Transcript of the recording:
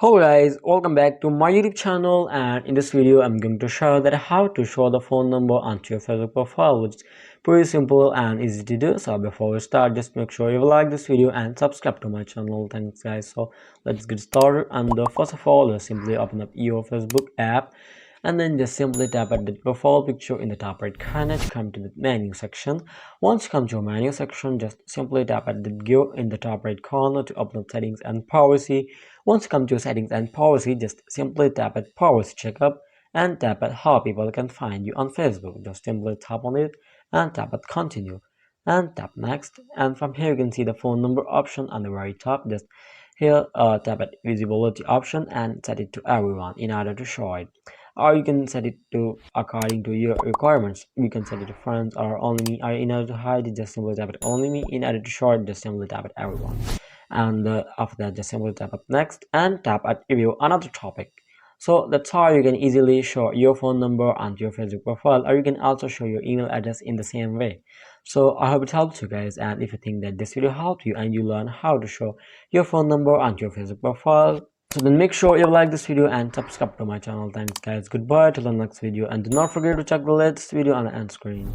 Hello guys, welcome back to my YouTube channel, and in this video I'm going to show that how to show the phone number onto your Facebook profile, which is pretty simple and easy to do. So before we start, just make sure you like this video and subscribe to my channel. Thanks guys. So let's get started. And first of all, just simply open up your Facebook app, and then just simply tap at the profile picture in the top right corner to come to the menu section. Once you come to a menu section, just simply tap at the gear in the top right corner to open up settings and privacy. Once you come to settings and privacy, just simply tap at privacy checkup and tap at how people can find you on Facebook. Just simply tap on it and tap at continue and tap next, and from here you can see the phone number option on the very top. Just here tap at visibility option and set it to everyone in order to show it, or you can set it to according to your requirements. You can set it to friends or only me, or in order to hide it, just simply tap at only me. In order to show it, just simply tap at everyone, and after that just simply tap at next and tap at review another topic. So that's how you can easily show your phone number onto your Facebook profile, or you can also show your email address in the same way. So I hope it helps you guys, and if you think that this video helped you and you learn how to show your phone number onto your Facebook profile, so then make sure you like this video and subscribe to my channel. Thanks guys, goodbye till the next video, and do not forget to check the latest video on the end screen.